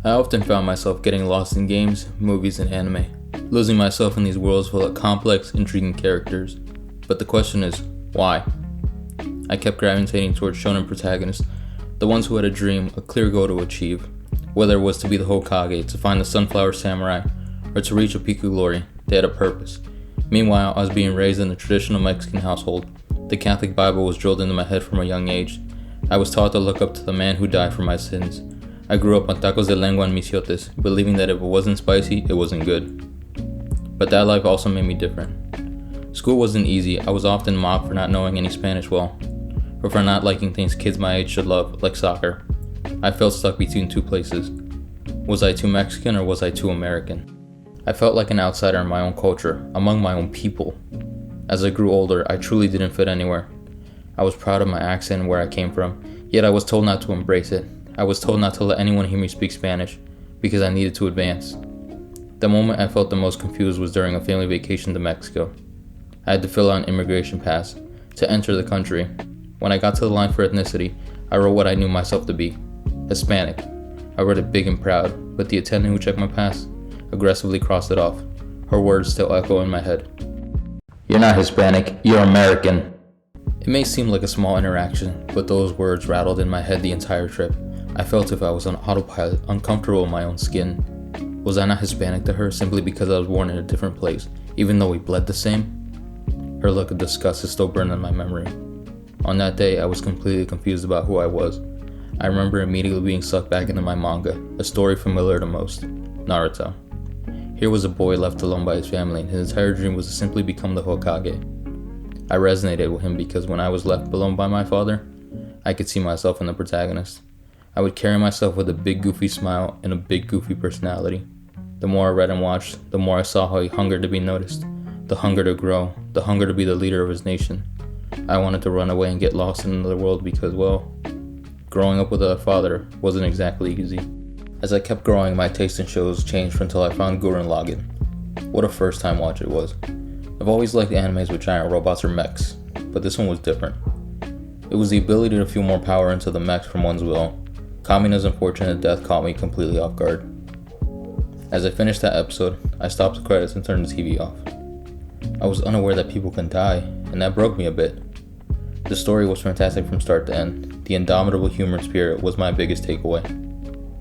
I often found myself getting lost in games, movies, and anime, losing myself in these worlds full of complex, intriguing characters. But the question is, why? I kept gravitating towards shonen protagonists, the ones who had a dream, a clear goal to achieve. Whether it was to be the Hokage, to find the Sunflower Samurai, or to reach a peak of glory, they had a purpose. Meanwhile, I was being raised in a traditional Mexican household. The Catholic Bible was drilled into my head from a young age. I was taught to look up to the man who died for my sins. I grew up on tacos de lengua and misiotes, believing that if it wasn't spicy, it wasn't good. But that life also made me different. School wasn't easy. I was often mocked for not knowing any Spanish well, or for not liking things kids my age should love, like soccer. I felt stuck between two places. Was I too Mexican or was I too American? I felt like an outsider in my own culture, among my own people. As I grew older, I truly didn't fit anywhere. I was proud of my accent and where I came from, yet I was told not to embrace it. I was told not to let anyone hear me speak Spanish, because I needed to advance. The moment I felt the most confused was during a family vacation to Mexico. I had to fill out an immigration pass to enter the country. When I got to the line for ethnicity, I wrote what I knew myself to be: Hispanic. I wrote it big and proud, but the attendant who checked my pass aggressively crossed it off. Her words still echo in my head. "You're not Hispanic, you're American." It may seem like a small interaction, but those words rattled in my head the entire trip. I felt if I was on autopilot, uncomfortable in my own skin. Was I not Hispanic to her simply because I was born in a different place, even though we bled the same? Her look of disgust is still burned in my memory. On that day, I was completely confused about who I was. I remember immediately being sucked back into my manga, a story familiar to most, Naruto. Here was a boy left alone by his family, and his entire dream was to simply become the Hokage. I resonated with him because when I was left alone by my father, I could see myself in the protagonist. I would carry myself with a big goofy smile and a big goofy personality. The more I read and watched, the more I saw how he hungered to be noticed, the hunger to grow, the hunger to be the leader of his nation. I wanted to run away and get lost in another world because, well, growing up with a father wasn't exactly easy. As I kept growing, my taste in shows changed until I found Gurren Lagann. What a first time watch it was. I've always liked animes with giant robots or mechs, but this one was different. It was the ability to feel more power into the mechs from one's will. Kamina's unfortunate death caught me completely off guard. As I finished that episode, I stopped the credits and turned the TV off. I was unaware that people can die, and that broke me a bit. The story was fantastic from start to end. The indomitable human spirit was my biggest takeaway.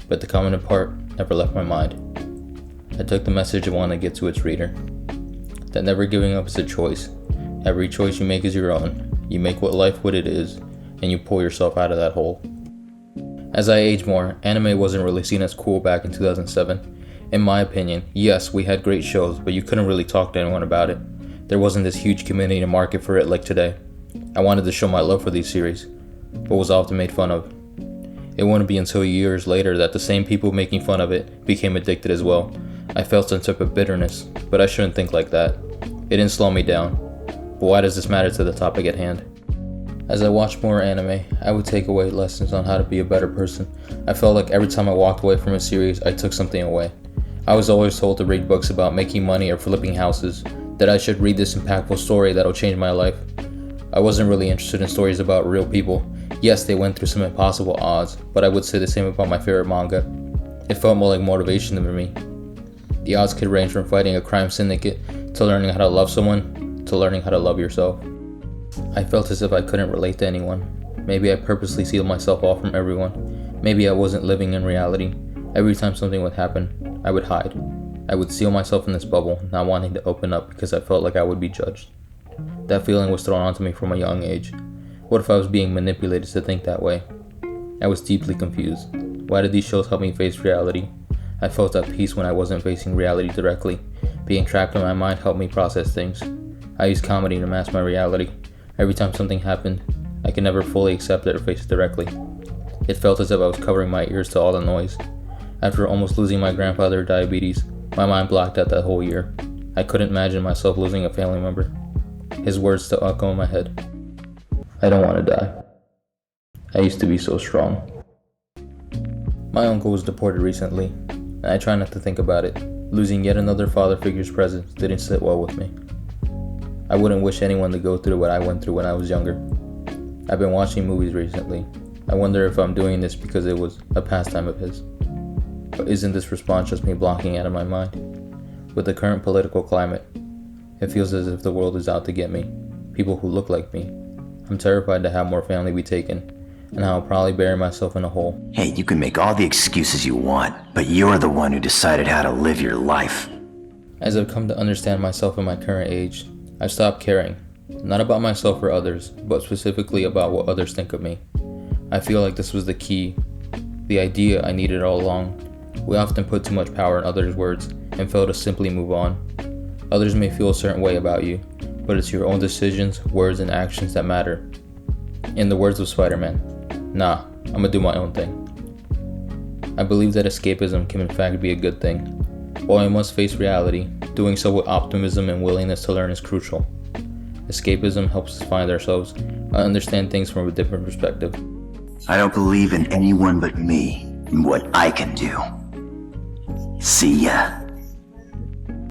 But the Kamina part never left my mind. I took the message and wanted to get to its reader. That never giving up is a choice. Every choice you make is your own. You make what it is, and you pull yourself out of that hole. As I age more, anime wasn't really seen as cool back in 2007. In my opinion, yes, we had great shows, but you couldn't really talk to anyone about it. There wasn't this huge community and market for it like today. I wanted to show my love for these series, but was often made fun of. It wouldn't be until years later that the same people making fun of it became addicted as well. I felt some type of bitterness, but I shouldn't think like that. It didn't slow me down. But why does this matter to the topic at hand? As I watched more anime, I would take away lessons on how to be a better person. I felt like every time I walked away from a series, I took something away. I was always told to read books about making money or flipping houses, that I should read this impactful story that'll change my life. I wasn't really interested in stories about real people. Yes, they went through some impossible odds, but I would say the same about my favorite manga. It felt more like motivation to me. The odds could range from fighting a crime syndicate, to learning how to love someone, to learning how to love yourself. I felt as if I couldn't relate to anyone. Maybe I purposely sealed myself off from everyone. Maybe I wasn't living in reality. Every time something would happen, I would hide. I would seal myself in this bubble, not wanting to open up because I felt like I would be judged. That feeling was thrown onto me from a young age. What if I was being manipulated to think that way? I was deeply confused. Why did these shows help me face reality? I felt at peace when I wasn't facing reality directly. Being trapped in my mind helped me process things. I used comedy to mask my reality. Every time something happened, I could never fully accept it or face it directly. It felt as if I was covering my ears to all the noise. After almost losing my grandfather to diabetes, my mind blocked out that whole year. I couldn't imagine myself losing a family member. His words still echo in my head. I don't want to die. I used to be so strong. My uncle was deported recently, and I try not to think about it. Losing yet another father figure's presence didn't sit well with me. I wouldn't wish anyone to go through what I went through when I was younger. I've been watching movies recently. I wonder if I'm doing this because it was a pastime of his. But isn't this response just me blocking out of my mind? With the current political climate, it feels as if the world is out to get me. People who look like me. I'm terrified to have more family be taken, and how I'll probably bury myself in a hole. Hey, you can make all the excuses you want, but you're the one who decided how to live your life. As I've come to understand myself in my current age, I've stopped caring. Not about myself or others, but specifically about what others think of me. I feel like this was the key, the idea I needed all along. We often put too much power in others' words and fail to simply move on. Others may feel a certain way about you, but it's your own decisions, words, and actions that matter. In the words of Spider-Man, nah, I'ma do my own thing. I believe that escapism can in fact be a good thing. While we must face reality, doing so with optimism and willingness to learn is crucial. Escapism helps us find ourselves and understand things from a different perspective. I don't believe in anyone but me and what I can do. See ya.